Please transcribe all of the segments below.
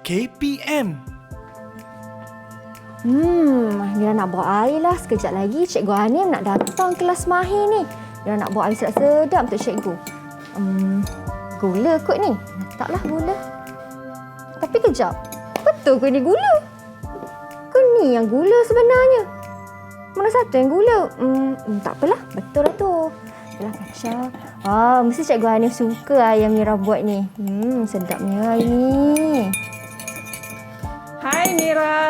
KPM. Mira nak bawa air lah. Sekejap lagi Cikgu Hanim nak datang kelas mahir ni. Mira nak bawa air sedap-sedap untuk Cikgu. Gula kot ni. Letaklah gula. Tapi kejap. Betul ke ni gula? Ke ni yang gula sebenarnya? Mana satu yang gula? Tak apalah. Betul lah tu. Itulah kacau. Mesti Cikgu Hanim suka air yang Mira buat ni. Sedapnya air ni. Hai Mira.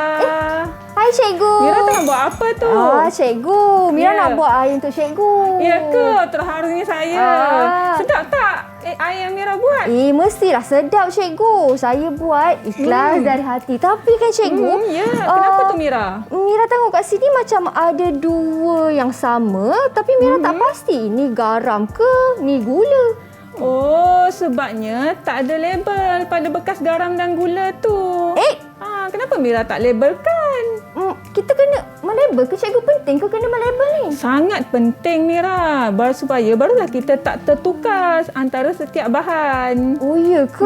Hai Cikgu. Mira tengah buat apa tu? Cikgu. Mira nak buat air untuk Cikgu. Ya ke? Terharunya saya. Sedap tak air yang Mira buat? Mestilah sedap Cikgu. Saya buat ikhlas dari hati. Tapi kan Cikgu. Kenapa tu Mira? Mira tengok kat sini macam ada dua yang sama. Tapi Mira tak pasti ni garam ke ni gula. Oh, sebabnya tak ada label pada bekas garam dan gula tu. Kenapa Mira tak labelkan? Kita kena melabel ke Cikgu? Penting ke kena melabel ni? Sangat penting Mira. Supaya barulah kita tak tertukar antara setiap bahan. Oh ya ke?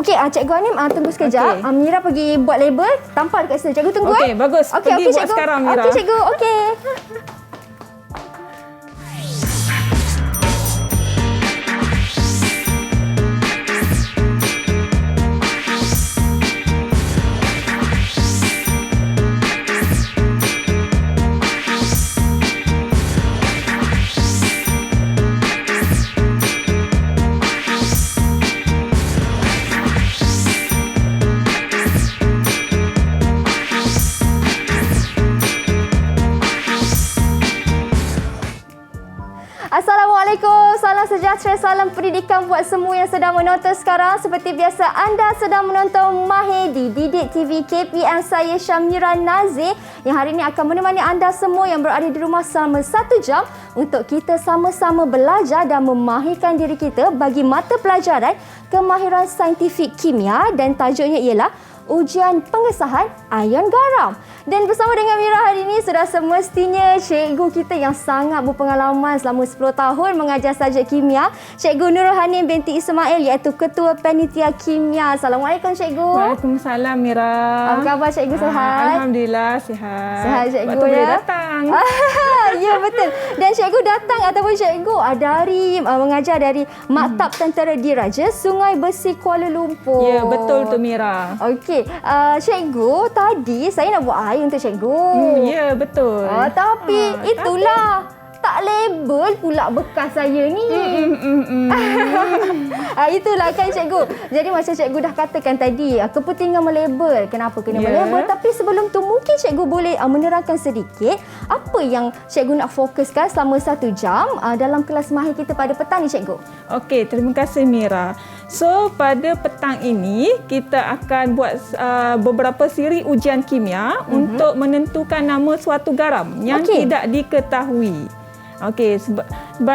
Okey, Cikgu Hanim tunggu sekejap. Mira pergi buat label. Tampal dekat situ. Cikgu tunggu. Okey, bagus. Pergi buat sekarang Mira. Okey Cikgu, okey. Assalamualaikum, salam sejahtera, salam pendidikan buat semua yang sedang menonton sekarang. Seperti biasa, anda sedang menonton Mahir di Didik TV KPM. Saya Syamira Nazir yang hari ini akan menemani anda semua yang berada di rumah selama 1 jam untuk kita sama-sama belajar dan memahirkan diri kita bagi mata pelajaran kemahiran saintifik kimia, dan tajuknya ialah ujian pengesahan ion garam. Dan bersama dengan Mira hari ini sudah semestinya cikgu kita yang sangat berpengalaman selama 10 tahun mengajar subjek kimia, Cikgu Nurul Hanim binti Ismail, iaitu Ketua Panitia Kimia. Assalamualaikum Cikgu. Waalaikumsalam Mira. Apa khabar Cikgu, sihat? Alhamdulillah sihat. Sihat Cikgu Waktu ya. boleh datang. Ya betul. Dan Cikgu datang ataupun Cikgu dari mengajar dari Maktab Tentera Diraja Sungai Besi Kuala Lumpur. Ya betul tu Mira. Okey, Cikgu, tadi saya nak buat air untuk Cikgu. Ya betul. Tapi itulah tak label pula bekas saya ni. Itulah kan Cikgu. Jadi macam Cikgu dah katakan tadi, kepentingan melabel. Kenapa kena melabel? Tapi sebelum tu mungkin Cikgu boleh menerangkan sedikit apa yang Cikgu nak fokuskan selama 1 jam dalam kelas mahir kita pada petang ni Cikgu. Okey, terima kasih Mira. So, pada petang ini kita akan buat beberapa siri ujian kimia untuk menentukan nama suatu garam yang tidak diketahui. Okey, sebab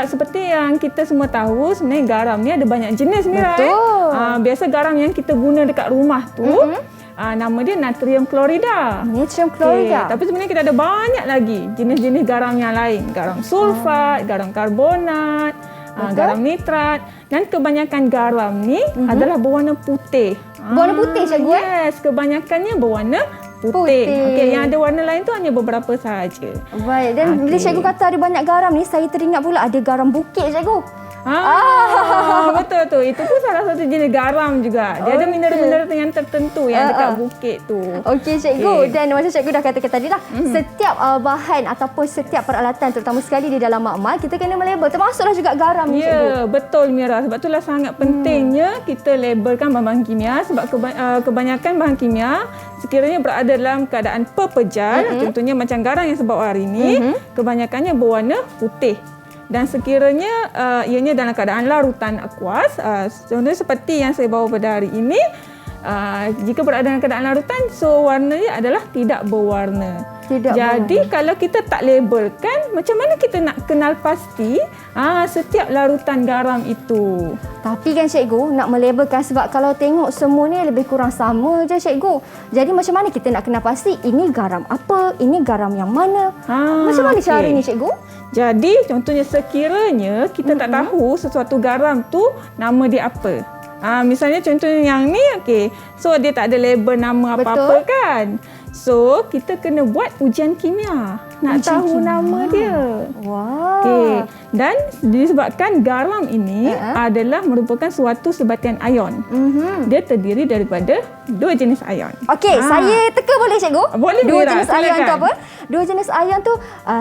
seperti yang kita semua tahu, sebenarnya garam ni ada banyak jenis Mira. Betul. Biasa garam yang kita guna dekat rumah tu nama dia natrium klorida. Natrium klorida. Tapi sebenarnya kita ada banyak lagi jenis-jenis garam yang lain. Garam sulfat, garam karbonat, garam nitrat, dan kebanyakan garam ni adalah berwarna putih. Berwarna putih Cikgu? Yes, kebanyakannya berwarna putih. Okey, yang ada warna lain tu hanya beberapa sahaja. Baik, dan bila Cikgu kata ada banyak garam ni, saya teringat pula ada garam bukit Cikgu. Betul tu. Itu pun salah satu jenis garam juga. Dia ada mineral-mineral yang tertentu yang dekat bukit tu. Okey Cikgu. Dan macam Cikgu dah katakan tadi lah, setiap bahan ataupun setiap peralatan, terutama sekali di dalam makmal, kita kena melabel. Termasuklah juga garam ni Cikgu. Ya, betul Mira. Sebab itulah sangat pentingnya kita labelkan bahan-bahan kimia. Sebab kebanyakan bahan kimia sekiranya berada dalam keadaan pepejal, contohnya macam garam yang saya bawa hari ini, kebanyakannya berwarna putih. Dan sekiranya ianya dalam keadaan larutan akuas, contohnya seperti yang saya bawa pada hari ini, jika berada dalam keadaan larutan, so warnanya adalah tidak berwarna. Jadi kalau kita tak labelkan, macam mana kita nak kenal pasti setiap larutan garam itu? Tapi kan Cikgu, nak melabelkan, sebab kalau tengok semua ni lebih kurang sama je Cikgu. Jadi macam mana kita nak kenal pasti ini garam apa, ini garam yang mana? Macam mana caranya Cikgu? Jadi contohnya sekiranya kita tak tahu sesuatu garam tu nama dia apa. Misalnya contohnya yang ni, okey. So dia tak ada label nama apa-apa kan. So kita kena buat ujian kimia. Nak tahu nama dia. Wah. Okey. Dan disebabkan garam ini adalah merupakan suatu sebatian ion. Dia terdiri daripada 2 jenis ion. Okey, saya teka boleh cikgu? Boleh, 2 Mira, jenis ion tu silakan. apa? 2 jenis ion tu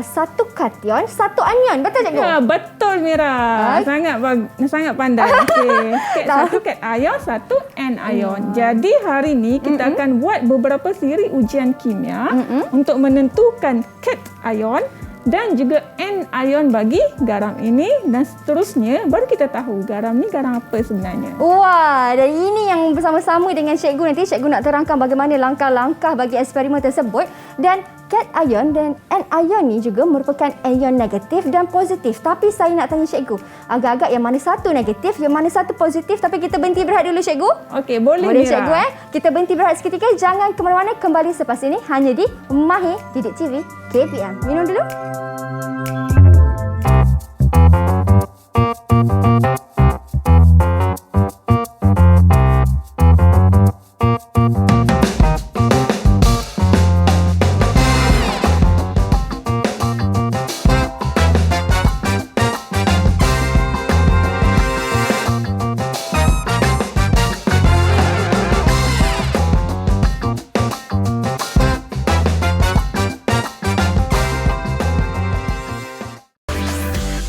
satu kation, satu anion. Betul cikgu? Ya, betul Mira. Sangat pandai. Okey. Satu cat ion, satu anion. Jadi hari ni kita akan buat beberapa siri ujian kimia untuk menentukan cat ion dan juga anion bagi garam ini, dan seterusnya baru kita tahu garam ni garam apa sebenarnya. Wah, dan ini yang bersama-sama dengan cikgu nanti cikgu nak terangkan bagaimana langkah-langkah bagi eksperimen tersebut. Dan cation dan anion ni juga merupakan ion negatif dan positif. Tapi saya nak tanya cikgu, agak-agak yang mana satu negatif, yang mana satu positif. Tapi kita berhenti berehat dulu cikgu. Okey, boleh Boleh Mira. cikgu Kita berhenti berehat seketika. Jangan ke mana-mana, kembali selepas ini hanya di Mahir Didik TV KPM. Minum dulu.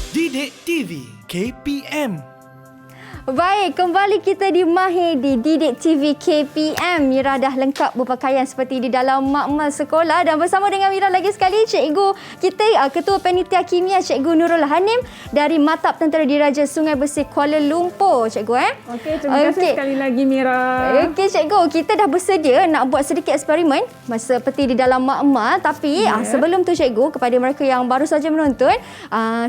Didik TV KPM. Baik, kembali kita di Mahir di Didik TV KPM. Mira dah lengkap berpakaian seperti di dalam makmal sekolah, dan bersama dengan Mira lagi sekali cikgu kita, Ketua Panitia Kimia Cikgu Nurul Hanim dari Matap Tentera Diraja Sungai Bersih Kuala Lumpur. Cikgu Okey, terima kasih sekali lagi Mira. Okey cikgu, kita dah bersedia nak buat sedikit eksperimen seperti di dalam makmal. Tapi sebelum tu cikgu, kepada mereka yang baru saja menonton,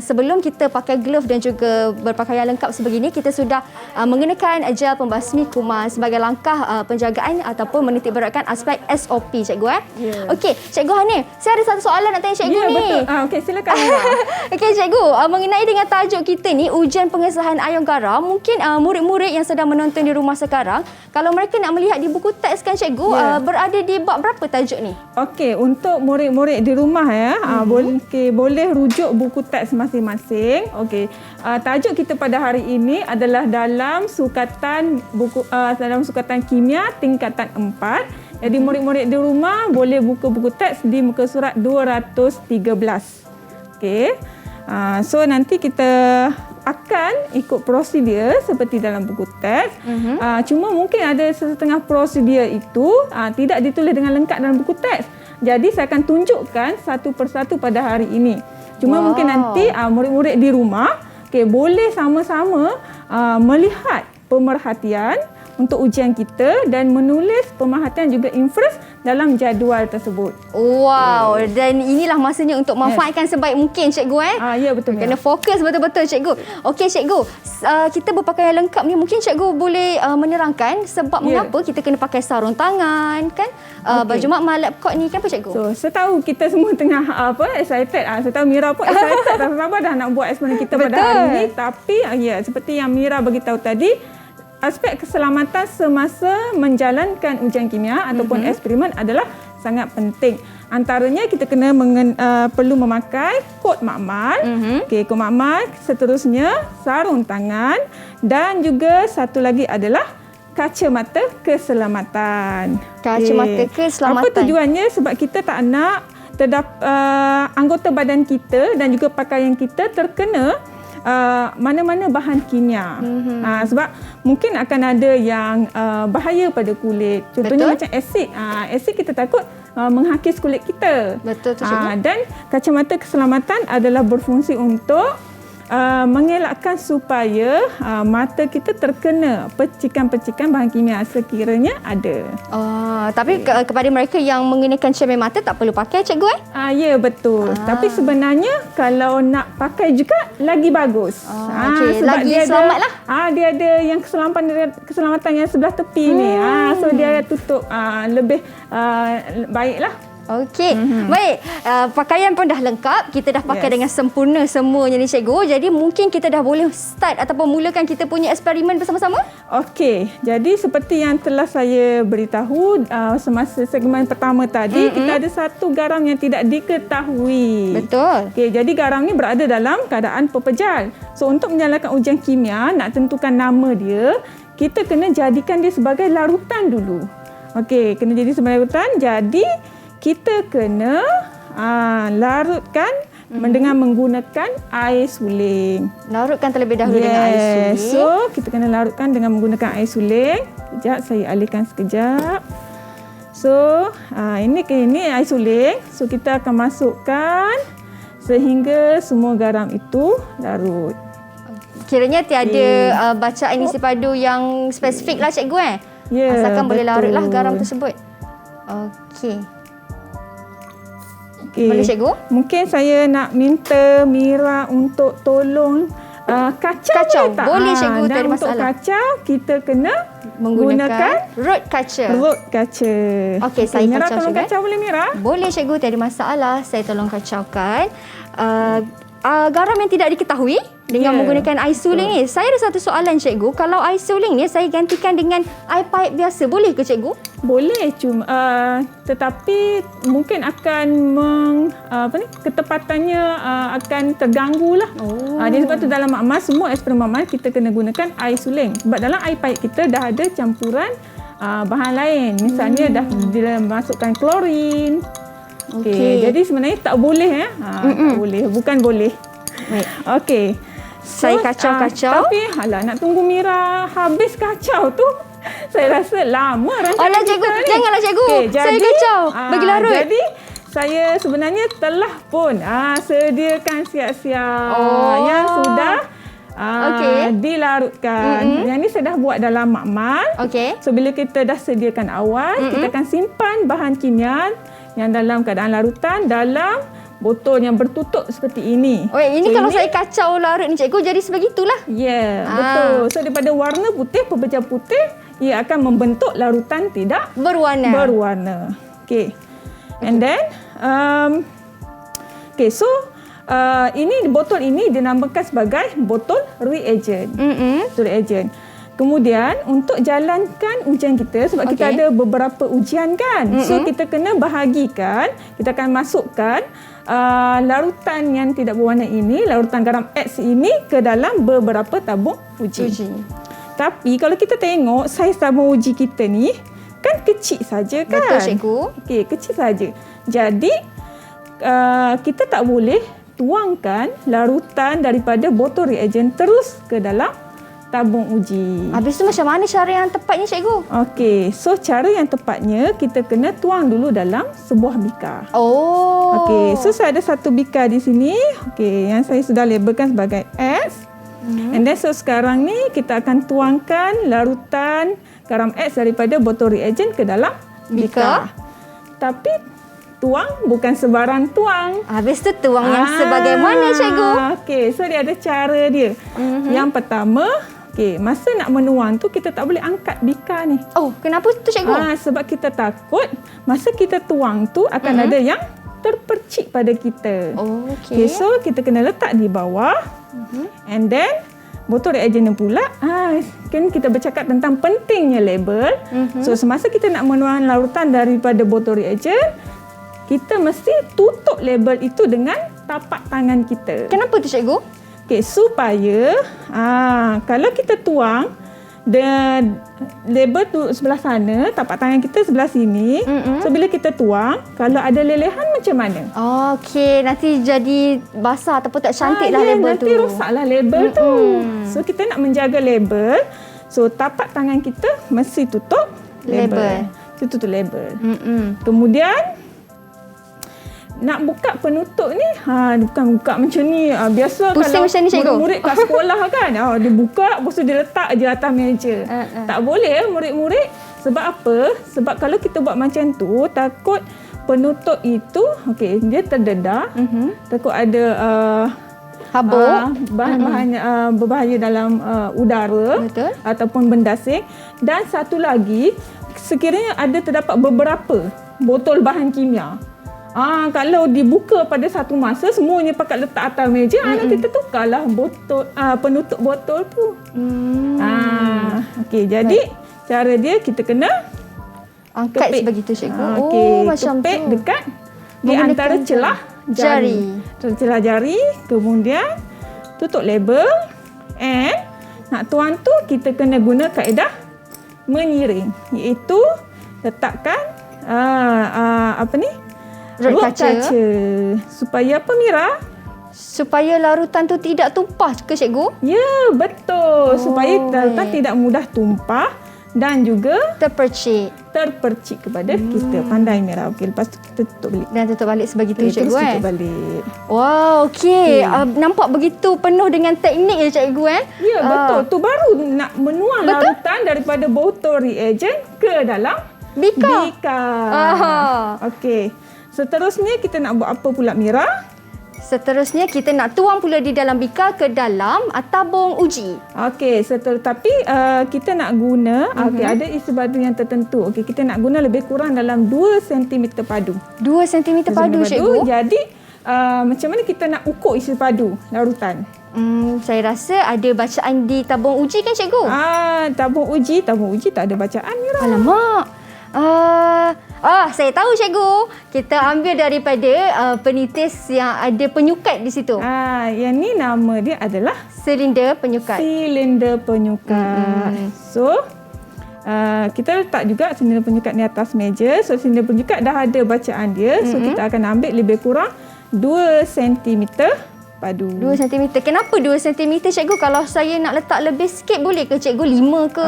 sebelum kita pakai glove dan juga berpakaian lengkap sebegini, kita sudah mengenakan gel pembasmi kuman sebagai langkah penjagaan ataupun menitik beratkan aspek SOP cikgu. Okey, cikgu Hanim, saya ada satu soalan nak tanya cikgu ni. Betul. Okey, silakan Mira. Okey cikgu, mengenai dengan tajuk kita ni, ujian pengesahan ion garam, mungkin murid-murid yang sedang menonton di rumah sekarang, kalau mereka nak melihat di buku teks kan cikgu, berada di bab berapa tajuk ni? Okey, untuk murid-murid di rumah boleh rujuk buku teks masing-masing. Okey. Tajuk kita pada hari ini adalah dalam sukatan kimia tingkatan 4. Jadi murid-murid di rumah boleh buka buku teks di muka surat 213. Okey. So nanti kita akan ikut prosedur seperti dalam buku teks. Cuma mungkin ada setengah prosedur itu tidak ditulis dengan lengkap dalam buku teks. Jadi saya akan tunjukkan satu persatu pada hari ini. Cuma mungkin nanti murid-murid di rumah boleh sama-sama melihat pemerhatian untuk ujian kita dan menulis pemerhatian juga inference dalam jadual tersebut. Wow, dan inilah masanya untuk manfaatkan sebaik mungkin cikgu. Ya, betul. Kena fokus betul-betul cikgu. Okey cikgu, kita berpakaian lengkap ni, mungkin cikgu boleh menerangkan sebab mengapa kita kena pakai sarung tangan kan? Baju makmal lab coat ni kenapa cikgu? So, saya tahu kita semua tengah excited. Saya tahu Mira pun excited dah sabar dah nak buat eksperimen kita pada hari ini. Tapi seperti yang Mira beritahu tadi, aspek keselamatan semasa menjalankan ujian kimia ataupun eksperimen adalah sangat penting. Antaranya kita kena perlu memakai kod makmal, kod makmal, seterusnya sarung tangan, dan juga satu lagi adalah kacamata keselamatan. Kacamata keselamatan. Apa tujuannya? Sebab kita tak nak anggota badan kita dan juga pakaian kita terkena mana-mana bahan kimia. Sebab mungkin akan ada yang bahaya pada kulit. Contohnya macam asid. Asid kita takut menghakis kulit kita. Betul tu cikgu. Dan kacamata keselamatan adalah berfungsi untuk mengelakkan supaya mata kita terkena percikan-percikan bahan kimia sekiranya ada. Tapi kepada mereka yang mengenakan cermin mata tak perlu pakai cikgu Ya, betul. Tapi sebenarnya kalau nak pakai juga lagi bagus. Okey, sebab lagi dia selamatlah. Dia ada yang keselamatan yang sebelah tepi ni. So dia tutup lebih baiklah. Okey. Baik, pakaian pun dah lengkap. Kita dah pakai dengan sempurna semuanya ni cikgu. Jadi mungkin kita dah boleh start ataupun mulakan kita punya eksperimen bersama-sama? Okey, jadi seperti yang telah saya beritahu semasa segmen pertama tadi, kita ada satu garam yang tidak diketahui. Betul. Okey, jadi garam ni berada dalam keadaan pepejal. So untuk menyalakan ujian kimia, nak tentukan nama dia, kita kena jadikan dia sebagai larutan dulu. Okey, kena jadi sebagai larutan. Jadi kita kena larutkan dengan menggunakan air suling. Larutkan terlebih dahulu dengan air suling. So, kita kena larutkan dengan menggunakan air suling. Sekejap, saya alihkan sekejap. So, ini air suling. So, kita akan masukkan sehingga semua garam itu larut. Kiranya tiada bacaan isi padu yang spesifik lah cikgu Ya, asalkan boleh betul. larutlah garam tersebut. Okey. Okay. Boleh cikgu? Mungkin saya nak minta Mira untuk tolong kacau. Kacau. Boleh cikgu, tak ada Dan untuk masalah. kacau, kita kena Menggunakan rot kaca. rot kaca. Okey, saya Mira kacau tolong juga. kacau boleh Mira? Boleh cikgu, tak ada masalah. Saya tolong kacaukan. Garam yang tidak diketahui dengan menggunakan air suling ni. Saya ada satu soalan cikgu. Kalau air suling ni saya gantikan dengan air paip biasa, boleh ke cikgu? Boleh, cuma tetapi mungkin akan ketepatannya akan terganggu lah. Jadi sebab tu dalam makmal, semua eksperimen makmal kita kena gunakan air suling. Sebab dalam air paip kita dah ada campuran bahan lain. Misalnya dah dimasukkan klorin. Okey, jadi sebenarnya tak boleh tak boleh, bukan boleh. Baik. Okey. Saya kacau-kacau. Tapi nak tunggu Mira habis kacau tu. Saya rasa lama rancangan Alah cikgu, kita ni. janganlah cikgu. Okey, Saya kacau. Bagi larut. Jadi saya sebenarnya telah pun sediakan siap-siap yang sudah dilarutkan. Yang ni saya dah buat dalam makmal. Okey. So bila kita dah sediakan awal, kita akan simpan bahan kimia yang dalam keadaan larutan dalam botol yang bertutup seperti ini. Oh, ini so, kalau saya kacau larut ni cikgu jadi sebegitulah. Ya, betul. So daripada warna putih, pepejal putih, ia akan membentuk larutan tidak berwarna. Okey. And then so ini botol ini dinamakan sebagai botol reagent. So reagent. Kemudian untuk jalankan ujian kita, sebab kita ada beberapa ujian kan. So kita kena bahagikan, kita akan masukkan larutan yang tidak berwarna ini, larutan garam X ini ke dalam beberapa tabung uji. Tapi kalau kita tengok saiz tabung uji kita ni kan kecil saja kan. Betul cikgu. Okey, kecil saja. Jadi kita tak boleh tuangkan larutan daripada botol reagent terus ke dalam tabung uji. Habis tu macam mana cara yang tepatnya cikgu? Okey, so cara yang tepatnya kita kena tuang dulu dalam sebuah bikar. Okey, so saya ada satu bikar di sini. Okey, yang saya sudah labelkan sebagai X. And then so sekarang ni kita akan tuangkan larutan garam X daripada botol reagent ke dalam bikar. Tapi tuang bukan sebarang tuang. Habis tu tuang yang sebagaimana cikgu? Okey, so dia ada cara dia. Yang pertama, masa nak menuang tu kita tak boleh angkat bikar ni. Oh, kenapa tu cikgu? Sebab kita takut masa kita tuang tu akan ada yang terpercik pada kita. Okey. So kita kena letak di bawah. And then botol reagent ni pula, kan kita bercakap tentang pentingnya label. So semasa kita nak menuang larutan daripada botol reagent, kita mesti tutup label itu dengan tapak tangan kita. Kenapa tu cikgu? Okey, supaya kalau kita tuang dan label tu sebelah sana, tapak tangan kita sebelah sini. So bila kita tuang, kalau ada lelehan macam mana? Okey, nanti jadi basah ataupun tak cantik lah label tu. Nanti rosaklah label tu. So kita nak menjaga label. So tapak tangan kita mesti tutup label. Tutup label. Kemudian nak buka penutup ni, bukan buka macam ni. Biasa pusing kalau macam ni, cikgu. murid-murid kat sekolah kan, dia buka, lepas tu dia letak je atas meja. Tak boleh murid-murid. Sebab apa? Sebab kalau kita buat macam tu, takut penutup itu, dia terdedah. Takut ada habuk, bahan-bahan berbahaya dalam udara. Betul. Ataupun bendasing. Dan satu lagi, sekiranya ada terdapat beberapa botol bahan kimia, Kalau dibuka pada satu masa semuanya pakat letak atas meja, nanti tertukarlah botol penutup botol tu. Okey, jadi cara dia kita kena Angkat kepit. sebegitu cikgu. Okey, Macam kepit tu. dekat di Menggunakan antara celah jari. Celah jari, kemudian tutup label and nak tuang tu kita kena guna kaedah menyiring, iaitu letakkan Rod kaca. Supaya apa Mira? Supaya larutan tu tidak tumpah ke cikgu? Ya, betul. Supaya larutan tidak mudah tumpah dan juga Terpercik. terpercik kepada kita. Pandai Mira. Okey, lepas tu kita tutup balik. Dan tutup balik sebegitu Terus cikgu tutup balik. Wow, okey. Nampak begitu penuh dengan teknik ya cikgu Ya, betul. Tu baru nak menuang larutan daripada botol reagent ke dalam Bika. Okey. Seterusnya kita nak buat apa pula Mira? Seterusnya kita nak tuang pula di dalam bika ke dalam tabung uji. Okey, tapi kita nak guna ada isi padu yang tertentu. Okey, kita nak guna lebih kurang dalam 2 cm padu. 2 cm padu cikgu. Jadi macam mana kita nak ukur isi padu larutan? Saya rasa ada bacaan di tabung uji kan cikgu? Tabung uji tak ada bacaan Mira. Alamak. Saya tahu cikgu. Kita ambil daripada penitis yang ada penyukat di situ. Yang ni nama dia adalah Silinder penyukat. silinder penyukat. So, kita letak juga silinder penyukat ni atas meja. So, silinder penyukat dah ada bacaan dia. So, kita akan ambil lebih kurang 2 cm padu. 2 cm. Kenapa 2 cm cikgu? Kalau saya nak letak lebih sikit boleh ke cikgu? 5 ke?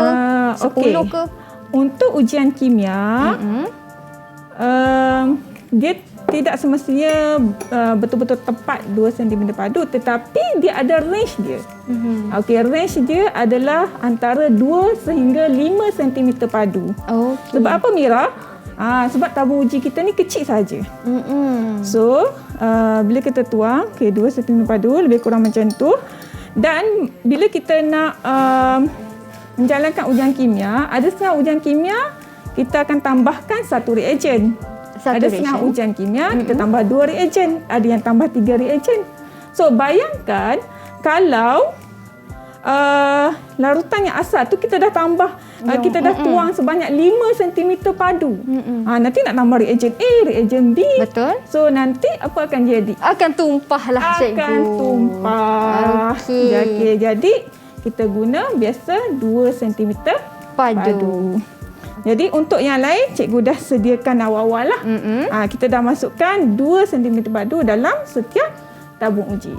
10 ke? Untuk ujian kimia, dia tidak semestinya betul-betul tepat 2 cm padu, tetapi dia ada range dia. Okey, range dia adalah antara 2 sehingga 5 cm padu. Okay. Sebab apa Mira? Sebab tabung uji kita ni kecil saja. So, bila kita tuang, 2 cm padu lebih kurang macam tu. Dan bila kita nak menjalankan ujian kimia, ada setengah ujian kimia kita akan tambahkan satu reagen. Ada setengah ujian kimia kita tambah 2 reagen, ada yang tambah 3 reagen. So bayangkan kalau larutan yang asal tu kita dah tambah, kita dah tuang sebanyak 5 cm padu. Nanti nak tambah reagen A, reagen B. Betul. So nanti apa akan jadi? Akan tumpah lah cikgu. Akan tumpah. Okey, jadi kita guna biasa 2 cm padu. Jadi untuk yang lain cikgu dah sediakan awal-awal lah. Kita dah masukkan 2 cm padu dalam setiap tabung uji.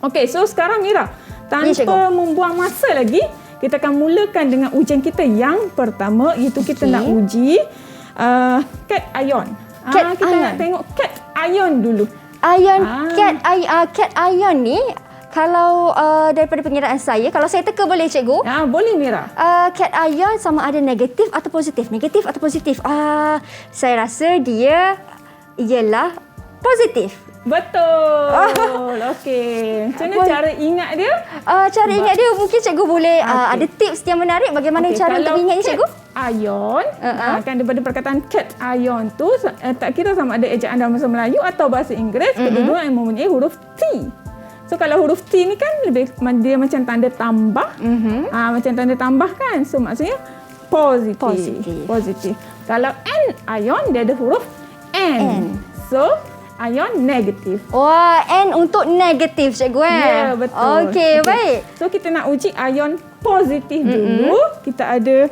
Okey, so sekarang Mira, tanpa membuang masa lagi, kita akan mulakan dengan ujian kita yang pertama, iaitu kita nak uji cat ion. Kita nak tengok cat ion dulu. Cat ion ni kalau daripada pengiraan saya, kalau saya teka boleh cikgu? Boleh Mira. Cat ion sama ada negatif atau positif. Negatif atau positif? Saya rasa dia ialah positif. Betul. Okey. Macam mana cara ingat dia? Cara ingat dia mungkin cikgu boleh ada tips yang menarik bagaimana cara untuk ingat ni cikgu? Ion, kan daripada perkataan cat ion tu tak kira sama ada ejaan dalam bahasa Melayu atau bahasa Inggeris, kedua-dua yang mempunyai huruf T. So kalau huruf T ni kan dia macam tanda tambah. Macam tanda tambah kan. So maksudnya positif. Kalau N ion dia ada huruf N. So ion negatif. Wah, N untuk negatif cikgu Ya, betul. Okey, baik. So kita nak uji ion positif dulu. Kita ada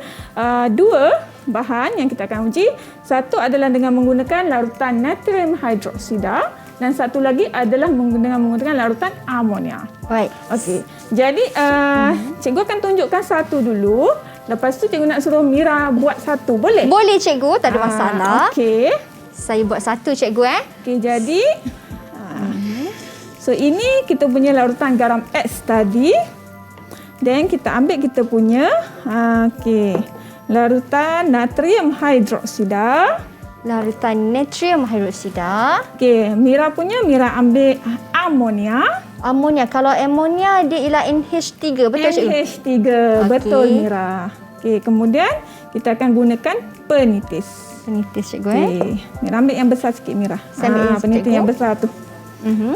2 bahan yang kita akan uji. Satu adalah dengan menggunakan larutan natrium hidroksida dan satu lagi adalah menggunakan larutan amonia. Baik. Okey. Jadi cikgu akan tunjukkan satu dulu. Lepas tu cikgu nak suruh Mira buat satu. Boleh? Boleh cikgu, tak ada masalah. Okey. Saya buat satu cikgu Okey, jadi so ini kita punya larutan garam X tadi. Dan kita ambil kita punya larutan natrium hidroksida. Larutan natrium hidroksida. Okey, Mira ambil amonia. Amonia. Kalau amonia dia ialah NH3, betul cikgu? NH3, betul Mira. Okey, kemudian kita akan gunakan penitis. Penitis cikgu Mira ambil yang besar sikit Mira. Saya ambil yang penitis cikgu. yang besar tu.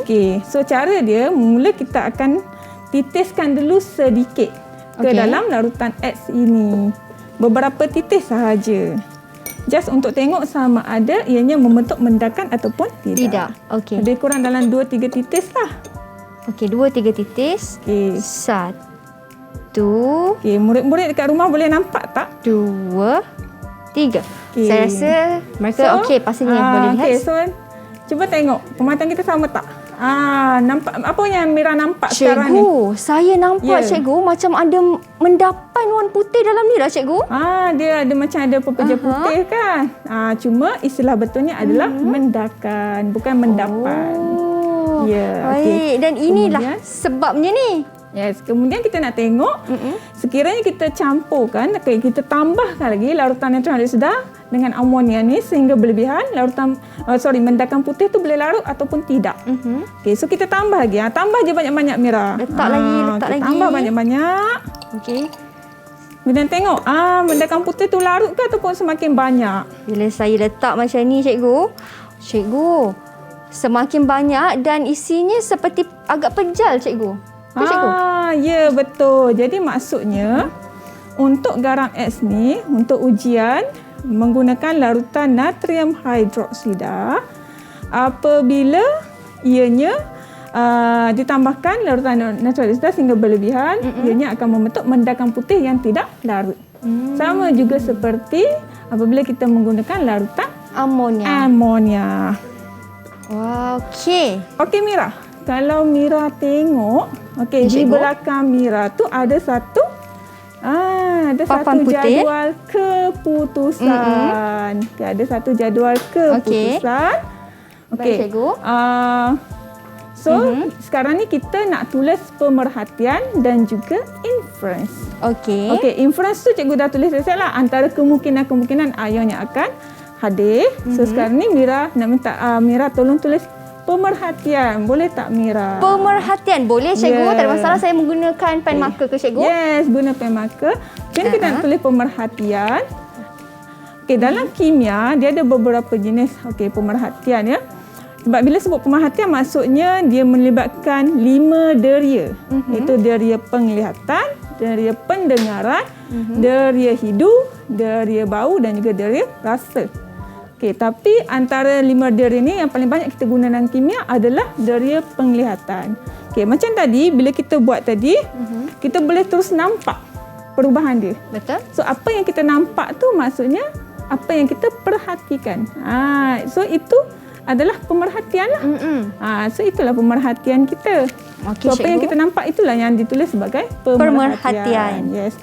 Okey, so cara dia mula kita akan titiskan dulu sedikit ke dalam larutan X ini. Beberapa titis sahaja. Just untuk tengok sama ada ianya membentuk mendakan ataupun tidak. Tidak. Okey. Lebih kurang dalam 2-3 titis lah. Okey, 2-3 titis. Okey. 1 Okey, murid-murid dekat rumah boleh nampak tak? 2 3. Okey. Saya rasa mereka okey pastinya boleh lihat. Okey, so cuba tengok pematang kita sama tak? Nampak apa yang Mira nampak sekarang ni? Cikgu, saya nampak Ya. cikgu macam ada mendapan warna putih dalam ni lah cikgu. Dia ada macam ada pepejal putih kan? Cuma istilah betulnya adalah mendakan, bukan mendapan. Oh. Ya, Baik, okey. dan inilah Kemudian- sebabnya ni. Yes, kemudian kita nak tengok sekiranya kita campurkan, kita tambahkan lagi larutan nitron hidroksida dengan amonia ni sehingga berlebihan, mendakan putih tu boleh larut ataupun tidak. Okey, so kita tambah lagi. Tambah je banyak-banyak Mira. Letak lagi. Tambah banyak-banyak. Okey. Kemudian tengok, mendakan putih tu larut ke ataupun semakin banyak? Bila saya letak macam ni cikgu, semakin banyak dan isinya seperti agak pejal cikgu. Betul cikgu? Ya betul. Jadi maksudnya untuk garam X ni untuk ujian menggunakan larutan natrium hidroksida apabila ianya ditambahkan larutan natrium hidroksida sehingga berlebihan, ianya akan membentuk mendakan putih yang tidak larut. Sama juga seperti apabila kita menggunakan larutan amonia. Wah, okey. Okey Mira, kalau Mira tengok, di Cikgu. belakang Mira tu ada satu Papan putih. jadual keputusan. Ada satu jadual keputusan. Baik, cikgu. Sekarang ni kita nak tulis pemerhatian dan juga inference. Okey. Okey, inference tu cikgu dah tulis selesai lah antara kemungkinan-kemungkinan ion yang akan hadir. So sekarang ni Mira nak minta Mira tolong tulis pemerhatian. Boleh tak Mira? Pemerhatian boleh cikgu. Ya. Tak ada masalah saya menggunakan pen marker ke cikgu? Yes, guna pen marker. Jadi kita nak tulis pemerhatian. Okey, dalam kimia dia ada beberapa jenis pemerhatian ya. Sebab bila sebut pemerhatian maksudnya dia melibatkan 5 deria. Iaitu deria penglihatan, deria pendengaran, deria hidu, deria bau dan juga deria rasa. Okey, tapi antara 5 deria ni yang paling banyak kita guna dalam kimia adalah deria penglihatan. Okey, macam tadi bila kita buat tadi, kita boleh terus nampak perubahan dia. Betul. So apa yang kita nampak tu maksudnya apa yang kita perhatikan. So itu adalah pemerhatian lah. So itulah pemerhatian kita. Okey, So apa yang cikgu. kita nampak itulah yang ditulis sebagai Pemerhatian. Yes.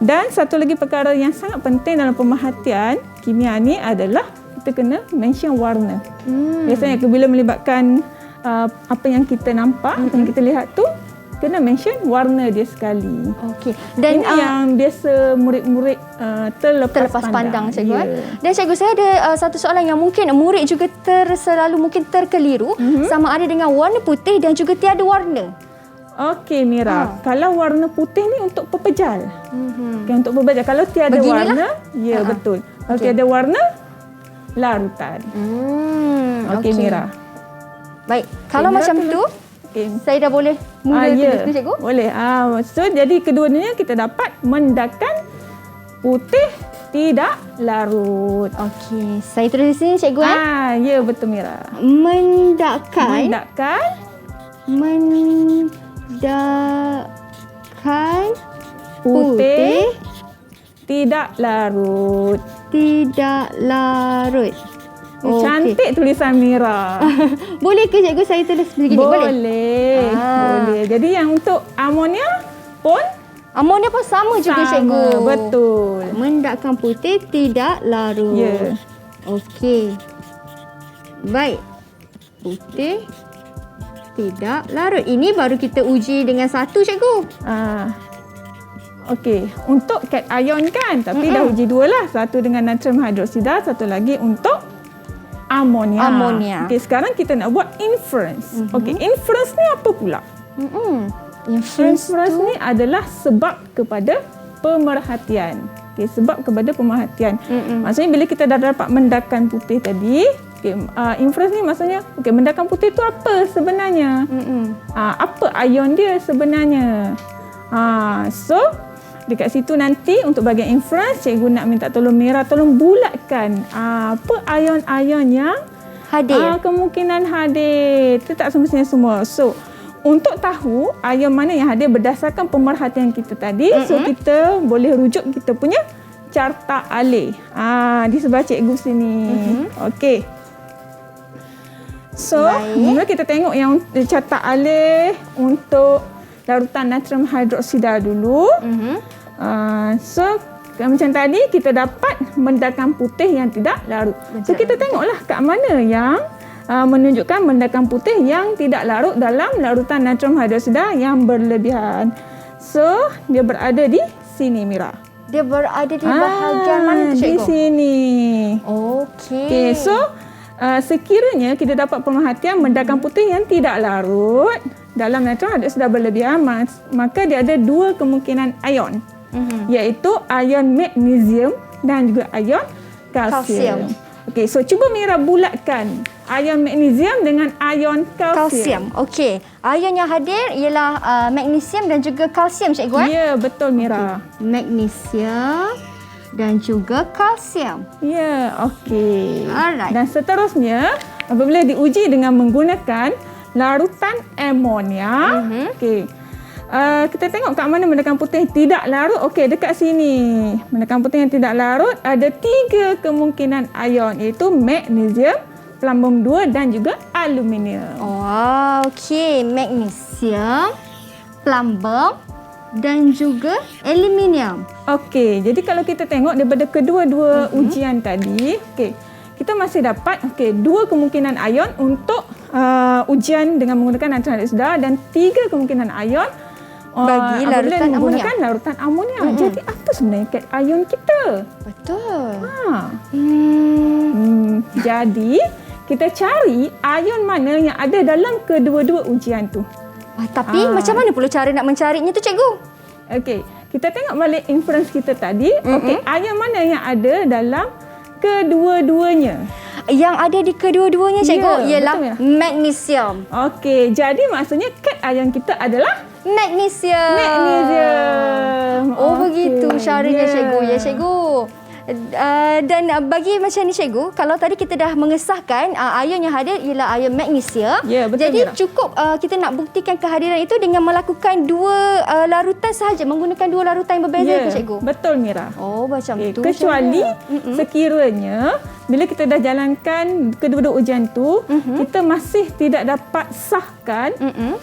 Dan satu lagi perkara yang sangat penting dalam pemerhatian kimia ni adalah kita kena mention warna. Biasanya bila melibatkan apa yang kita nampak, apa yang kita lihat tu, kena mention warna dia sekali. Okey. Dan Ini yang biasa murid-murid terlepas pandang cikgu. Ya. Dan cikgu saya ada satu soalan yang mungkin murid juga selalu mungkin terkeliru sama ada dengan warna putih dan juga tiada warna. Okey Mira, kalau warna putih ni untuk pepejal. Okay, untuk pepejal. Kalau tiada Beginilah? warna, ya betul. Kalau tiada warna, larutan. Okey Mira. Baik, kalau Mira macam tulis. tu Okey. saya dah boleh mula tulis tu cikgu? Boleh. So jadi keduanya kita dapat mendakan putih tidak larut. Okey, saya tulis di sini cikgu Ya betul Mira. Mendakan Putih tidak larut. tidak larut. Okey. Cantik tulisan Mira. Boleh ke cikgu saya tulis begini? Boleh. Boleh. Jadi yang untuk amonia pun Amonia pun sama juga cikgu. Betul. Mendakan putih tidak larut. Ya. Okey. Baik. Putih tidak larut. Ini baru kita uji dengan satu cikgu. Okey, untuk cat ion kan, tapi dah uji dua lah. Satu dengan natrium hidroksida, satu lagi untuk amonia. Okey, sekarang kita nak buat inference. Okey, inference ni apa pula? Inference Inference ni adalah sebab kepada pemerhatian. sebab kepada pemerhatian. Maksudnya bila kita dah dapat mendakan putih tadi, inference ni maksudnya mendakan putih tu apa sebenarnya? Apa ion dia sebenarnya? So dekat situ nanti untuk bahagian inference, cikgu nak minta tolong Mira tolong bulatkan apa ion-ion yang Hadir. kemungkinan hadir. Itu tak semestinya semua. So untuk tahu ion mana yang hadir berdasarkan pemerhatian kita tadi, so kita boleh rujuk kita punya carta alih. Di sebelah cikgu sini. Okey. So, mula kita tengok yang carta alih untuk larutan natrium hidroksida dulu. So, macam tadi kita dapat mendakan putih yang tidak larut. So, kita tengoklah kat mana yang menunjukkan mendakan putih yang tidak larut dalam larutan natrium hidroksida yang berlebihan. So, dia berada di sini, Mira. Dia berada di bahagian mana tu, cikgu? Di sini. Okey. So, sekiranya kita dapat pemerhatian mendakan putih yang tidak larut dalam natrium hidroksida berlebihan, maka dia ada dua kemungkinan ion, iaitu ion magnesium dan juga ion kalsium. Okey, so cuba Mira bulatkan ion magnesium dengan ion kalsium. Okey. Ion yang hadir ialah magnesium dan juga kalsium, cikgu. Ya, betul Mira. Magnesium dan juga kalsium. Ya, okey. Alright. Dan seterusnya, apabila diuji dengan menggunakan larutan amonia, okey. Kita tengok kat mana mendakan putih tidak larut. Okey, dekat sini. Mendakan putih yang tidak larut ada 3 kemungkinan ion, iaitu magnesium, plumbum 2 dan juga aluminium. Okey. Magnesium, plumbum dan juga aluminium. Okey, jadi kalau kita tengok daripada kedua-dua ujian tadi, okey, kita masih dapat 2 kemungkinan ion untuk ujian dengan menggunakan natrium hidroksida dan 3 kemungkinan ion bagi larutan menggunakan amonia. larutan amonia. Jadi apa sebenarnya kat ion kita? Betul. Jadi kita cari ion mana yang ada dalam kedua-dua ujian tu. Tapi macam mana pula cara nak mencarinya tu, cikgu? Okey, kita tengok balik inference kita tadi. Okey, ion mana yang ada dalam kedua-duanya? Yang ada di kedua-duanya, cikgu, ialah betul, magnesium. Okey, jadi maksudnya kat ion kita adalah Magnesium. Begitu caranya, cikgu. Ya, cikgu. Dan bagi macam ni, cikgu, kalau tadi kita dah mengesahkan ion yang hadir ialah ion magnesium. Ya, betul, jadi Mira. cukup kita nak buktikan kehadiran itu dengan melakukan 2 larutan sahaja, menggunakan 2 larutan yang berbeza ke, cikgu? Betul, Mira. Macam tu. Kecuali sekiranya bila kita dah jalankan kedua-dua ujian tu, kita masih tidak dapat sahkan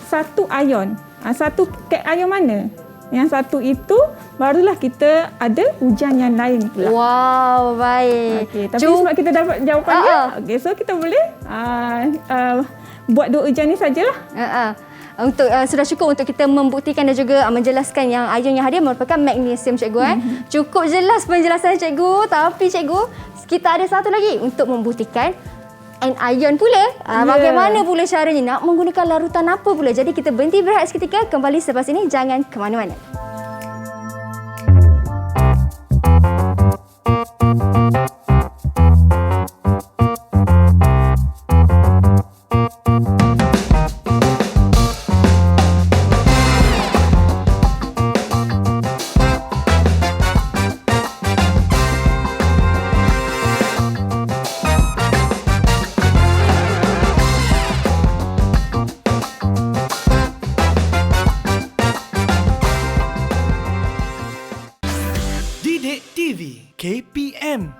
satu ion. Satu ion mana? Yang satu itu barulah kita ada ujian yang lain pula. Wow, baik. Okey, tapi sebab kita dapat jawapan dia, okey, so kita boleh buat 2 ujian ni sajalah. Untuk sudah cukup untuk kita membuktikan dan juga menjelaskan yang ion yang hadir merupakan magnesium, cikgu. Cukup jelas penjelasan cikgu, tapi cikgu, kita ada satu lagi untuk membuktikan ion pula. Bagaimana pula caranya, nak menggunakan larutan apa pula. Jadi kita berhenti berehat seketika, kembali selepas ini, jangan ke mana-mana. KPM.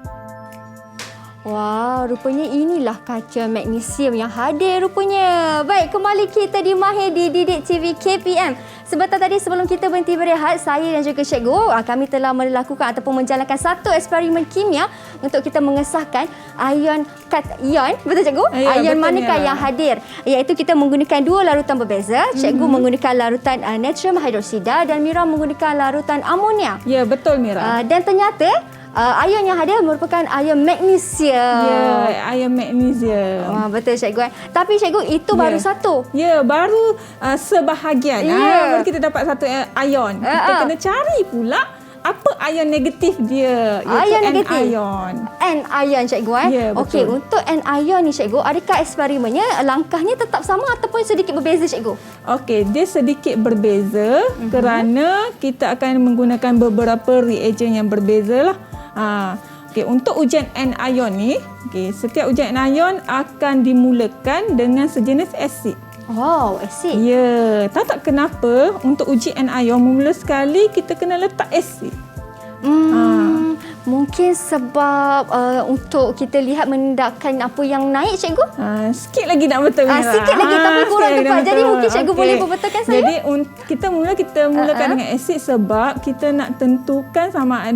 Wah, rupanya inilah kaca magnesium yang hadir rupanya. Baik, kembali kita di Mahir di Didik TV KPM. Sebentar tadi sebelum kita berhenti berehat, saya dan juga cikgu, kami telah melakukan ataupun menjalankan satu eksperimen kimia untuk kita mengesahkan ion, betul cikgu? Ya, ion betul, manakah Mira. yang hadir? Iaitu kita menggunakan 2 larutan berbeza. Cikgu menggunakan larutan natrium hidroksida dan Mira menggunakan larutan amonia. Ya, betul, Mira. Dan ternyata ion yang hadir merupakan ion magnesium. Ya, ion magnesium. Betul, cikgu. Tapi cikgu, itu baru satu. Ya, baru sebahagian. Ya. Baru kita dapat satu ion. Kita kena cari pula apa ion negatif dia? Ion negatif. Anion. Anion cikgu Ya, betul. Okey, untuk anion ni cikgu, adakah eksperimennya langkahnya tetap sama ataupun sedikit berbeza cikgu? Okey, dia sedikit berbeza kerana kita akan menggunakan beberapa reagen yang berbeza lah. Okey, untuk ujian anion ni, setiap ujian anion akan dimulakan dengan sejenis asid. Wow, asid. Ya, tahu tak kenapa untuk uji anion mula sekali kita kena letak asid? Mungkin sebab untuk kita lihat mendakan apa yang naik cikgu? Sikit lagi nak betul Mira. Sikit lagi tapi kurang sikit lagi tepat. nak Jadi betul. mungkin cikgu Okey. boleh perbetulkan saya? Jadi kita mulakan dengan asid sebab kita nak tentukan sama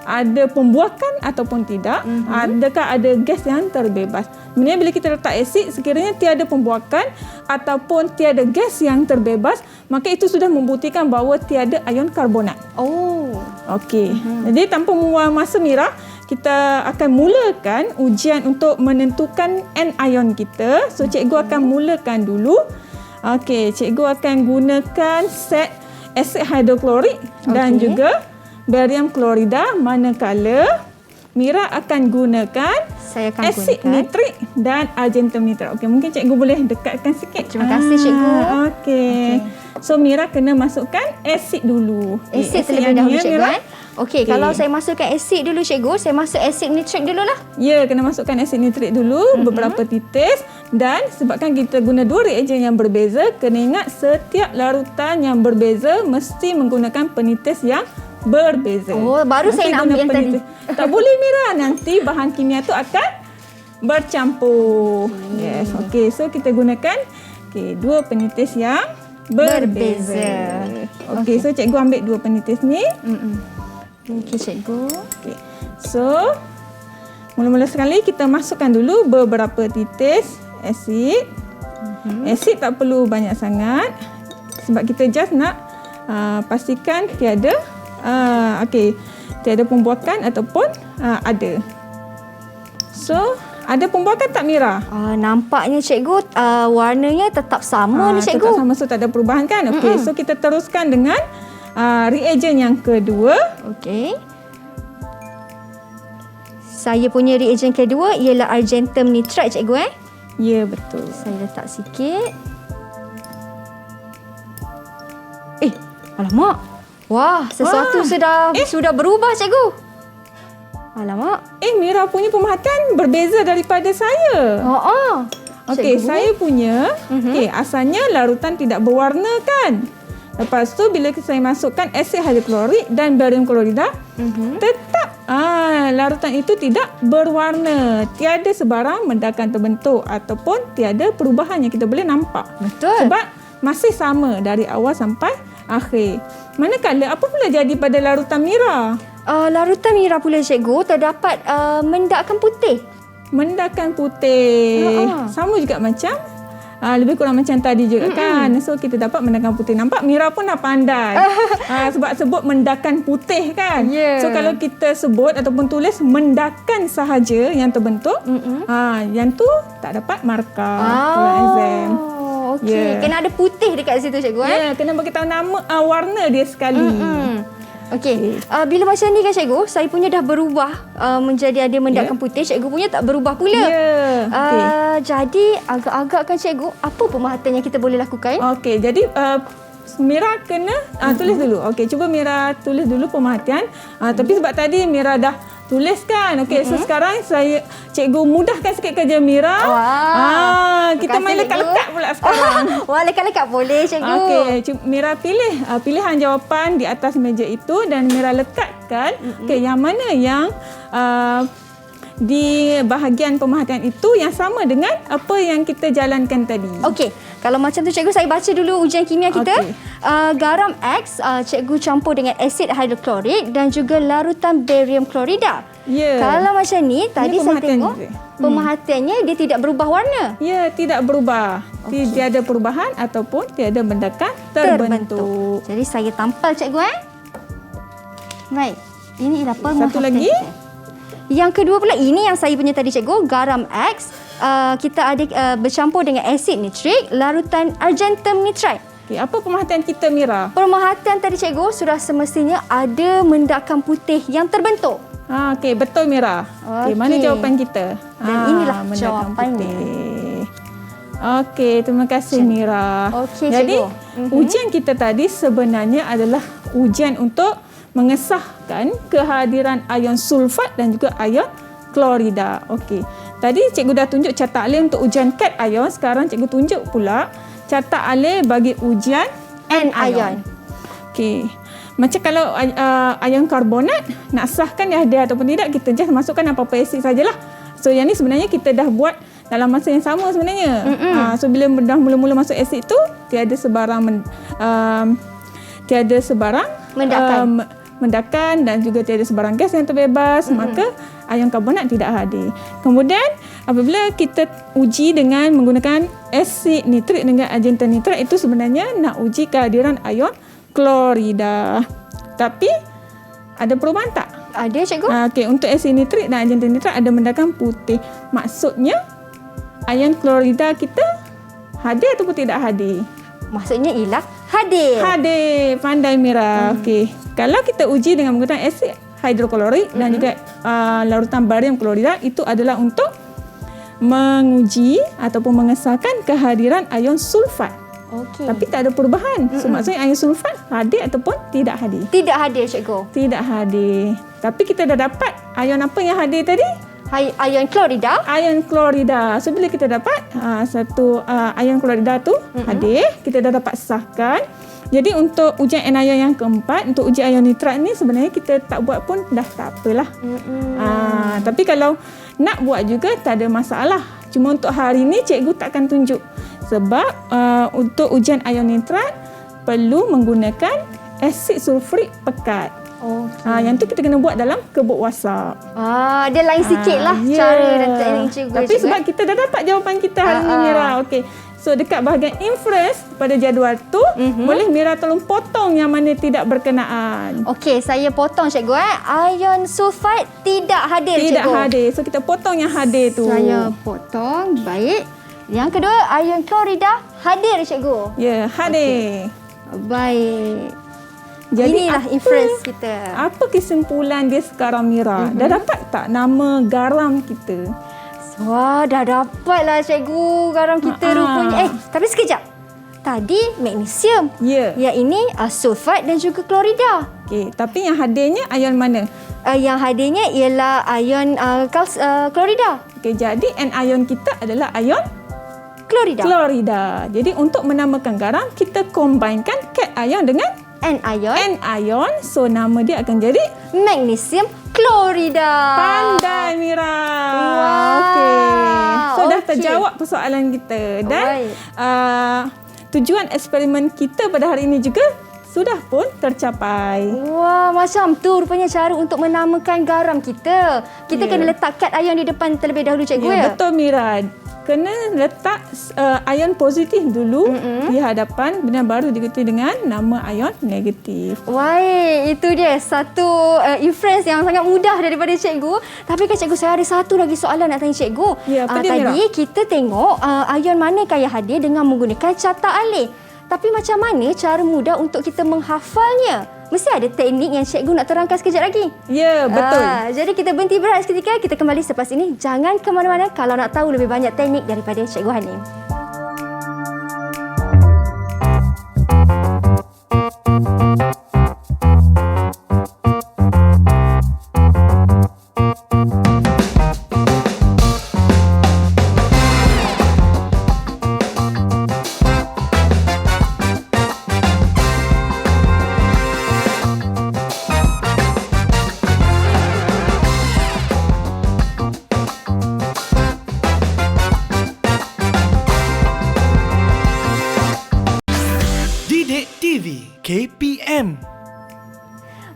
ada pembuakan ataupun tidak. Adakah ada gas yang terbebas. Sebenarnya bila kita letak asid, sekiranya tiada pembuakan ataupun tiada gas yang terbebas, maka itu sudah membuktikan bahawa tiada ion karbonat. Oh. Okey. Jadi tanpa membuang masa Mira, kita akan mulakan ujian untuk menentukan anion kita. So cikgu akan mulakan dulu. Okey, cikgu akan gunakan set asid hidroklorik dan juga barium klorida, manakala Mira akan gunakan Saya akan asid gunakan. nitrik dan argentum nitrat. Okey, mungkin cikgu boleh dekatkan sikit. Terima kasih, cikgu. Okey. So Mira kena masukkan asid dulu. Asid Okey, terlebih yang dahulu ni ya, cikgu. Mira. Okey, kalau saya masukkan asid dulu cikgu, saya masuk asid nitrik dululah. Ya, kena masukkan asid nitrik dulu beberapa titis, dan sebabkan kita guna dua reagen yang berbeza, kena ingat setiap larutan yang berbeza mesti menggunakan penitis yang berbeza. Oh, baru saya nak guna ambil yang tadi. Tak boleh Mira, nanti bahan kimia tu akan bercampur. Yes, okey. So kita gunakan dua penitis yang berbeza. Okey, so cikgu ambil dua penitis ni. Okey cikgu. Okay. So, mula-mula sekali kita masukkan dulu beberapa titis asid. Asid tak perlu banyak sangat sebab kita just nak pastikan tiada tiada pembuakan ataupun ada. So, ada pembuakan tak Mira? Nampaknya cikgu warnanya tetap sama ni cikgu. Tetap sama, so tak ada perubahan kan? Okey, so kita teruskan dengan reagen yang kedua. Okey. Saya punya reagen kedua ialah argentum nitrat cikgu Ya, betul. Saya letak sikit. Alamak. Wah, sesuatu sudah berubah cikgu. Alamak. Mira punya pemerhatian berbeza daripada saya. Okey, Cikgu. saya punya asalnya larutan tidak berwarna kan. Lepas tu bila saya masukkan asid hidroklorik dan barium klorida, tetap larutan itu tidak berwarna. Tiada sebarang mendakan terbentuk ataupun tiada perubahan yang kita boleh nampak. Betul. Sebab masih sama dari awal sampai akhir. Manakala apa pula jadi pada larutan Mira? Larutan Mira pula cikgu terdapat mendakan putih. Mendakan putih. Sama juga macam lebih kurang macam tadi juga kan. So kita dapat mendakan putih. Nampak Mira pun dah pandai. Sebab sebut mendakan putih kan. Yeah. So kalau kita sebut ataupun tulis mendakan sahaja yang terbentuk, yang tu tak dapat markah dalam exam. Okey. Yeah. Kena ada putih dekat situ cikgu Kena beritahu nama warna dia sekali. Okey. Bila macam ni kan cikgu, saya punya dah berubah menjadi ada mendakan putih. Cikgu punya tak berubah pula. Ya. Jadi agak-agak kan cikgu, apa pemerhatian yang kita boleh lakukan? Okey, jadi Mira kena tulis dulu. Okey, cuba Mira tulis dulu pemerhatian. Tapi sebab tadi Mira dah tulis kan. Okey, so sekarang cikgu mudahkan sikit kerja Mira. Kita main lekat-lekat pula sekarang. Wah, lekat-lekat boleh cikgu. Okey, Mira pilih pilihan jawapan di atas meja itu dan Mira lekatkan yang mana yang di bahagian pemerhatian itu yang sama dengan apa yang kita jalankan tadi. Okey, kalau macam tu cikgu, saya baca dulu ujian kimia kita. Okey. Garam X cikgu campur dengan asid hidroklorik dan juga larutan barium klorida. Ya. Kalau macam ni, tadi saya pemerhatian tengok je. pemerhatiannya dia tidak berubah warna. Ya, tidak berubah. Tiada perubahan ataupun tiada mendakan terbentuk. Jadi saya tampal cikgu Baik. Ini ialah pemerhatian. Satu lagi. Yang kedua pula, ini yang saya punya tadi cikgu, garam X kita ada bercampur dengan asid nitrik, larutan argentum nitrat. Okey, apa pemerhatian kita, Mira? Pemerhatian tadi cikgu sudah semestinya ada mendakan putih yang terbentuk. Okey, betul Mira. Okey, mana Okey. jawapan kita? Dan inilah mendakan jawapannya. putih. Okey, terima kasih Mira. Okey, Jadi, cikgu. ujian kita tadi sebenarnya adalah ujian untuk mengesahkan kehadiran ion sulfat dan juga ion klorida. Okey. Tadi cikgu dah tunjuk carta alih untuk ujian cation. Sekarang cikgu tunjuk pula carta alih bagi ujian anion. Okey. Macam kalau ion karbonat nak sahkan dia ada ataupun tidak, kita just masukkan apa-apa asid sajalah. So yang ni sebenarnya kita dah buat dalam masa yang sama sebenarnya. So bila dah mula-mula masuk asid tu tiada sebarang Mendakan. mendakan dan juga tiada sebarang gas yang terbebas, maka ion karbonat tidak hadir. Kemudian apabila kita uji dengan menggunakan asid nitrik dengan argentan nitrat, itu sebenarnya nak uji kehadiran ion klorida. Tapi ada perubahan tak? Ada cikgu? Okey, untuk asid nitrik dan argentan nitrat ada mendakan putih. Maksudnya ion klorida kita hadir ataupun tidak hadir? Maksudnya ialah hadir. Hadir. Pandai Mira. Okey. Kalau kita uji dengan menggunakan asid hidroklorik dan juga larutan barium klorida, itu adalah untuk menguji ataupun mengesahkan kehadiran ion sulfat. Okey. Tapi tak ada perubahan. So maksudnya ion sulfat hadir ataupun tidak hadir? Tidak hadir cikgu. Tidak hadir. Tapi kita dah dapat ion apa yang hadir tadi? Ion klorida. Ion klorida. So bila kita dapat satu ion klorida tu hadir, kita dah dapat sahkan. Jadi untuk ujian anion yang keempat, untuk uji ion nitrat ni sebenarnya kita tak buat pun dah tak apalah. Tapi kalau nak buat juga tak ada masalah. Cuma untuk hari ni cikgu takkan tunjuk. Sebab untuk ujian ion nitrat perlu menggunakan asid sulfurik pekat. Yang tu kita kena buat dalam kebut wasap. Dia lain sikit lah cara dan teknik cikgu. Tapi sebab kita dah dapat jawapan kita hari ni Mira. Okey. So dekat bahagian inference pada jadual tu, boleh Mira tolong potong yang mana tidak berkenaan. Okey, saya potong cikgu. Ion sulfat tidak hadir Tidak cikgu. hadir. So kita potong yang hadir tu. Saya potong. Baik. Yang kedua, ion klorida hadir cikgu. Ya, hadir. Baik. Jadi inilah inference kita. Apa kesimpulan dia sekarang Mira? Dah dapat tak nama garam kita? Wah, dah dapatlah cikgu garam kita rupanya. Tapi sekejap. Tadi magnesium. Ya. Yang ini sulfat dan juga klorida. Okey, tapi yang hadirnya ion mana? Yang hadirnya ialah ion klorida. Okey, jadi anion kita adalah ion Klorida. klorida. Jadi untuk menamakan garam, kita combinekan cation dengan Anion. anion. So nama dia akan jadi Magnesium klorida. pandai Mira. Wow. Okey. So dah Okey. terjawab persoalan kita dan Alright. tujuan eksperimen kita pada hari ini juga sudah pun tercapai. Wah, macam tu rupanya cara untuk menamakan garam kita. Kita Ya. kena letak kad ion di depan terlebih dahulu cikgu ya. Betul Mira. Kena letak ion positif dulu di hadapan, kemudian baru diikuti dengan nama ion negatif. Wah, itu dia satu inference yang sangat mudah daripada cikgu. Tapi kan cikgu, saya ada satu lagi soalan nak tanya cikgu. Ya, apa dia, tadi Mira? kita tengok ion manakah yang hadir dengan menggunakan carta alih. Tapi macam mana cara mudah untuk kita menghafalnya? Mesti ada teknik yang cikgu nak terangkan sekejap lagi. Ya, betul. Jadi kita berhenti berehat seketika. Kita kembali selepas ini. Jangan ke mana-mana kalau nak tahu lebih banyak teknik daripada Cikgu Hanim. Didik TV KPM.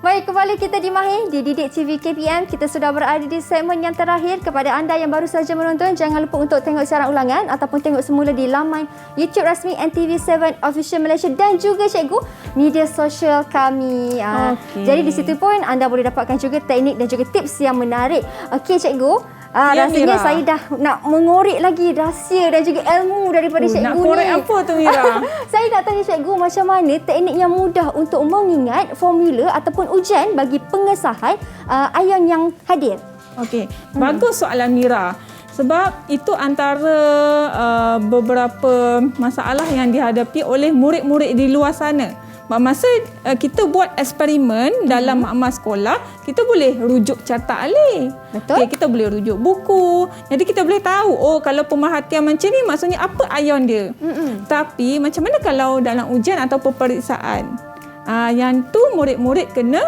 Baik, kembali kita di Mahir di Didik TV KPM. Kita sudah berada di segmen yang terakhir. Kepada anda yang baru saja menonton, jangan lupa untuk tengok siaran ulangan ataupun tengok semula di laman YouTube rasmi NTV7 Official Malaysia dan juga cikgu media sosial kami. Okey. Jadi di situ pun anda boleh dapatkan juga teknik dan juga tips yang menarik. Okey cikgu, Ya, rasanya Mira. saya dah nak mengorek lagi rahsia dan juga ilmu daripada cikgu Nak ni. korek apa tu, Mira? Saya nak tanya cikgu macam mana teknik yang mudah untuk mengingat formula ataupun ujian bagi pengesahan ion yang hadir. Okey, bagus soalan Mira. Sebab itu antara beberapa masalah yang dihadapi oleh murid-murid di luar sana. Masa kita buat eksperimen dalam makmal sekolah, kita boleh rujuk carta alih. Betul. Okay, kita boleh rujuk buku. Jadi kita boleh tahu, kalau pemerhatian macam ni maksudnya apa ion dia. Tapi macam mana kalau dalam ujian atau peperiksaan? Yang tu murid-murid kena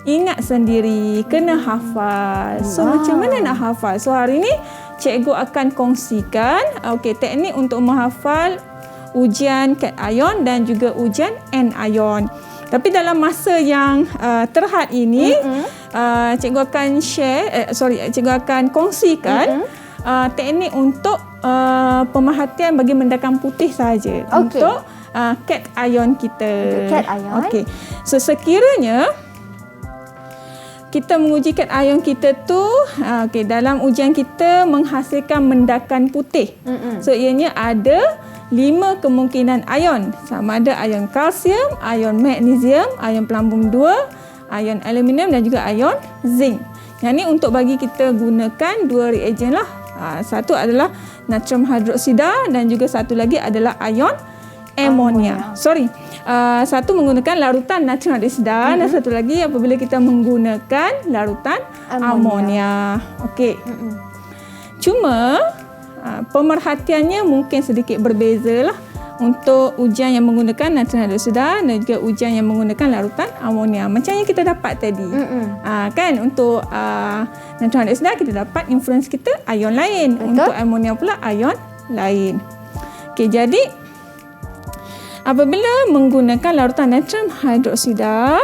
ingat sendiri, kena hafal. So macam mana nak hafal? So hari ni cikgu akan kongsikan teknik untuk menghafal ujian cat ion dan juga ujian anion. Tapi dalam masa yang terhad ini, cikgu akan cikgu akan kongsikan teknik untuk pemerhatian bagi mendakan putih saja untuk cat ion kita. Cat ion. Okey. So sekiranya kita menguji cat ion kita tu, dalam ujian kita menghasilkan mendakan putih. So ianya ada 5 kemungkinan ion. Sama ada ion kalsium, ion magnesium, ion pelambung 2, ion aluminium dan juga ion zinc. Yang ni untuk bagi kita gunakan 2 reagen lah. Satu adalah natrium hidroksida dan juga satu lagi adalah ion amonia. Satu menggunakan larutan natrium hidroksida dan satu lagi apabila kita menggunakan larutan amonia. Okey. Cuma pemerhatiannya mungkin sedikit berbeza lah untuk ujian yang menggunakan natrium hidroksida dan juga ujian yang menggunakan larutan amonia. Macam yang kita dapat tadi. Kan untuk natrium hidroksida kita dapat influence kita ion lain. Betul. Untuk amonia pula ion lain. Okey, jadi apabila menggunakan larutan natrium hidroksida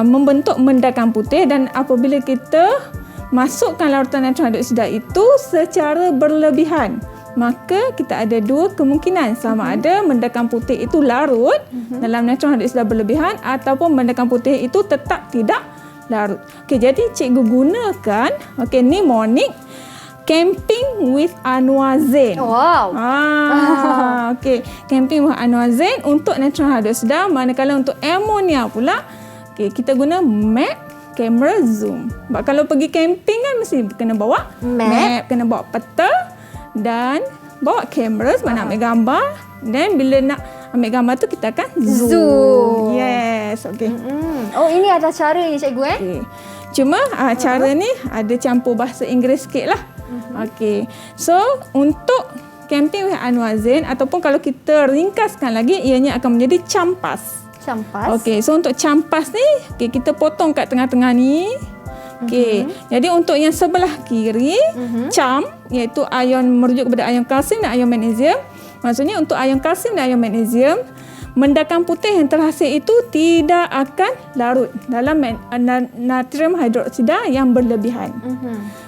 membentuk mendakan putih, dan apabila kita masukkan larutan natrium hidroksida itu secara berlebihan, maka kita ada 2 kemungkinan, sama ada mendakan putih itu larut dalam natrium hidroksida berlebihan ataupun mendakan putih itu tetap tidak larut. Okey, jadi cikgu gunakan mnemonic camping with anuazen. Wow. Okey, camping with anuazen untuk natrium hidroksida, manakala untuk amonia pula kita guna map, kamera, zoom. Sebab kalau pergi camping kan mesti kena bawa map, kena bawa peta dan bawa kamera sebab nak ambil gambar. Dan bila nak ambil gambar tu kita akan zoom. Yes, okey. Oh, ini ada cara ni cikgu Okay. Cuma cara ni ada campur bahasa Inggeris sikit lah. Okey. So untuk camping with anuazen ataupun kalau kita ringkaskan lagi, ianya akan menjadi campas. Campas. Okey, so untuk campas ni, kita potong kat tengah-tengah ni. Okey, jadi untuk yang sebelah kiri, cam, iaitu ion merujuk kepada ion kalsium dan ion magnesium. Maksudnya untuk ion kalsium dan ion magnesium, mendakan putih yang terhasil itu tidak akan larut dalam natrium hidroksida yang berlebihan.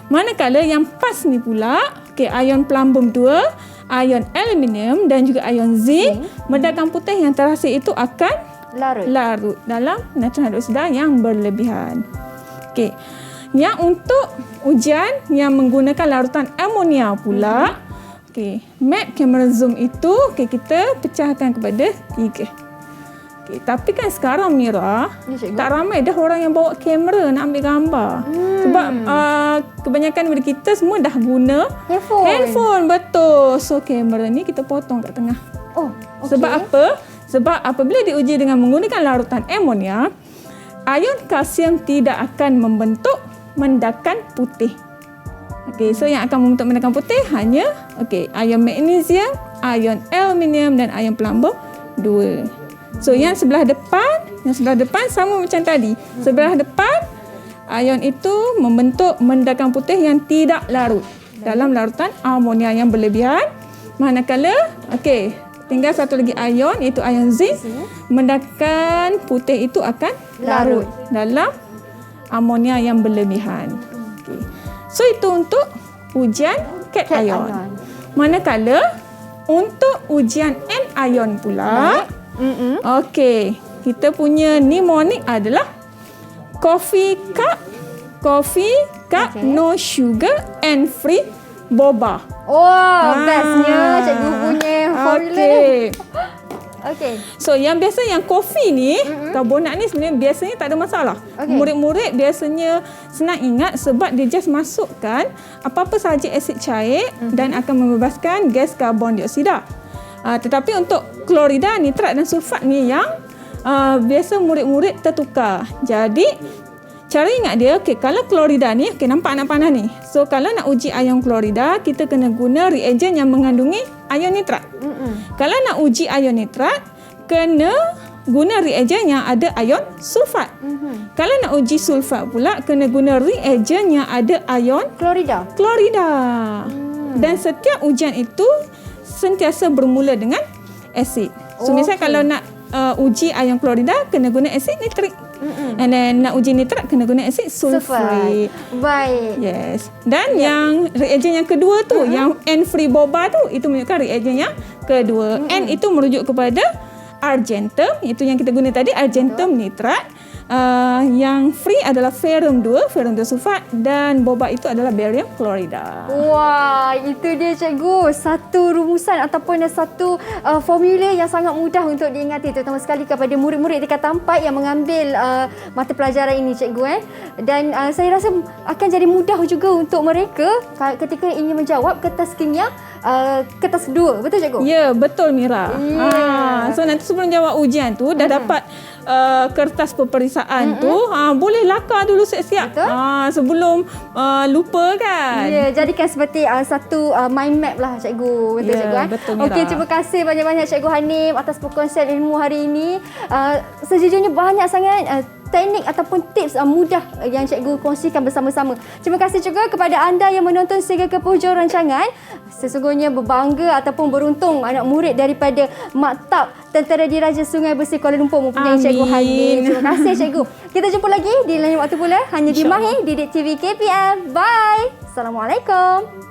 Manakala yang pas ni pula, ion pelambung 2, ion aluminium dan juga ion zinc, mendakan putih yang terhasil itu akan larut dalam natrium hidroksida yang berlebihan. Okey. Yang untuk ujian yang menggunakan larutan amonia pula, map, kamera, zoom itu kita pecahkan kepada 3. Tapi kan sekarang Mira, tak ramai dah orang yang bawa kamera nak ambil gambar. Sebab kebanyakan daripada kita semua dah guna handphone. Betul. So kamera ni kita potong kat tengah. Sebab apa? Sebab apabila diuji dengan menggunakan larutan amonia, ion kalsium tidak akan membentuk mendakan putih. So yang akan membentuk mendakan putih hanya ion magnesium, ion aluminium dan ion pelambung 2. So yang sebelah depan sama macam tadi. Sebelah depan ion itu membentuk mendakan putih yang tidak larut dalam larutan amonia yang berlebihan. Manakala tinggal satu lagi ion, iaitu ion zinc, mendakan putih itu akan larut dalam amonia yang berlebihan. So itu untuk ujian cat ion. Manakala untuk ujian anion pula, kita punya mnemonic adalah coffee cup coffee cup, Okay. no sugar and free boba. Bestnya cikgu punya formula ni. Okey. Okey. So yang biasa yang kopi ni, karbonat ni sebenarnya biasanya tak ada masalah. Okey. Murid-murid biasanya senang ingat sebab dia just masukkan apa-apa sahaja asid cair dan akan membebaskan gas karbon dioksida. Tetapi untuk klorida, nitrat dan sulfat ni yang biasa murid-murid tertukar. Jadi cara ingat dia, kalau klorida ni, nampak anak panah ni. So, kalau nak uji ion klorida, kita kena guna reagen yang mengandungi ion nitrat. Kalau nak uji ion nitrat, kena guna reagen yang ada ion sulfat. Kalau nak uji sulfat pula, kena guna reagen yang ada ion Klorida. Dan setiap ujian itu sentiasa bermula dengan asid. So, misalnya kalau nak uji ion klorida, kena guna asid nitrik. And then nak uji nitrat, kena guna asid sulfurik. Baik. Yes. Dan yang reagen yang kedua tu, yang N-free boba tu, itu menunjukkan reagen yang kedua. N itu merujuk kepada argentum, itu yang kita guna tadi, argentum nitrat. Yang free adalah ferrum 2 sulfat, dan boba itu adalah barium klorida. Wah, itu dia cikgu. Satu rumusan ataupun satu formula yang sangat mudah untuk diingati, terutama sekali kepada murid-murid tingkatan 4 yang mengambil mata pelajaran ini cikgu. Dan saya rasa akan jadi mudah juga untuk mereka ketika ingin menjawab kertas kimia kertas kedua. Betul cikgu? Ya, betul Mira. Ya. So nanti sebelum jawab ujian tu dah dapat kertas peperiksaan tu, boleh lakar dulu siap-siap. Betul. Sebelum lupa kan. Ya, jadikan seperti satu mind map lah cikgu. Betul Ya, cikgu. betul, Mira. Okey, terima kasih banyak-banyak cikgu Hanim atas perkongsian ilmu hari ini. Sejujurnya banyak sangat teknik ataupun tips mudah yang cikgu kongsikan bersama-sama. Terima kasih juga kepada anda yang menonton sehingga ke penghujung rancangan. Sesungguhnya berbangga ataupun beruntung anak murid daripada Maktab Tentera Diraja Sungai Besi Kuala Lumpur mempunyai cikgu Hanim. Terima kasih cikgu. Kita jumpa lagi di lain waktu pula hanya di Mahir Didik TV KPM. Bye. Assalamualaikum.